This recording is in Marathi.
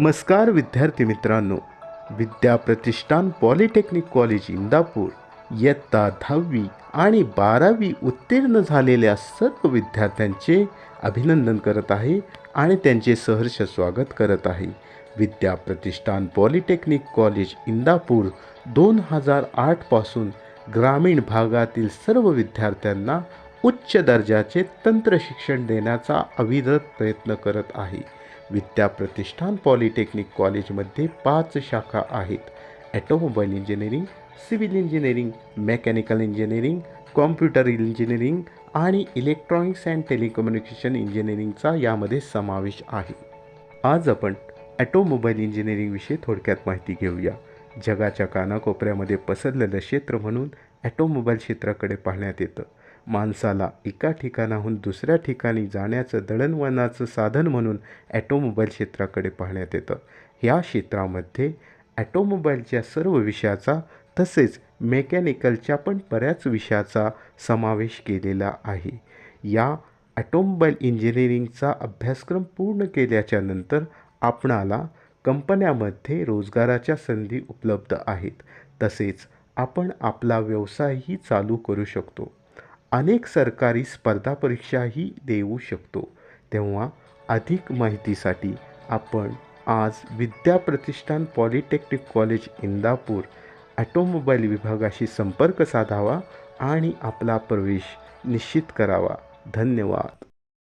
नमस्कार विद्यार्थी मित्रांनो, विद्या प्रतिष्ठान पॉलिटेक्निक कॉलेज इंदापूर इयत्ता 10वी आणि 12वी उत्तीर्ण झालेल्या सर्व विद्यार्थ्यांचे अभिनंदन करत आहे आणि त्यांचे सहर्ष स्वागत करत आहे। विद्या प्रतिष्ठान पॉलिटेक्निक कॉलेज इंदापूर 2008 पासून ग्रामीण भागातील सर्व विद्यार्थ्यांना उच्च दर्जाचे तंत्र शिक्षण देण्याचा अविरत प्रयत्न करत आहे। विद्या प्रतिष्ठान पॉलिटेक्निक कॉलेजमध्ये 5 शाखा आहेत। Automobile engineering, civil engineering, mechanical engineering, computer engineering आणि इलेक्ट्रॉनिक्स अँड टेलिकम्युनिकेशन इंजिनिअरिंगचा यामध्ये समावेश आहे। आज आपण ऑटोमोबाईल इंजिनिअरिंगविषयी थोडक्यात माहिती घेऊया। जगाच्या कानाकोपऱ्यामध्ये पसरलेलं क्षेत्र म्हणून ऑटोमोबाईल क्षेत्राकडे पाहण्यात येतं। माणसाला एका ठिकाणाहून दुसऱ्या ठिकाणी जाण्याचं दळणवळणाचं साधन म्हणून ऑटोमोबाईल क्षेत्राकडे पाहण्यात येतं। ह्या क्षेत्रामध्ये ऑटोमोबाईलच्या सर्व विषयाचा तसेच मेकॅनिकलच्या पण बऱ्याच विषयाचा समावेश केलेला आहे। या ऑटोमोबाईल इंजिनिअरिंगचा अभ्यासक्रम पूर्ण केल्याच्या नंतर आपणाला कंपन्यामध्ये रोजगाराच्या संधी उपलब्ध आहेत। तसेच आपण आपला व्यवसायही चालू करू शकतो। अनेक सरकारी स्पर्धा परीक्षाही देऊ शकतो। तेव्हा अधिक माहितीसाठी आपण आज विद्या प्रतिष्ठान पॉलिटेक्निक कॉलेज इंदापूर ऑटोमोबाईल विभागाशी संपर्क साधावा आणि आपला प्रवेश निश्चित करावा। धन्यवाद।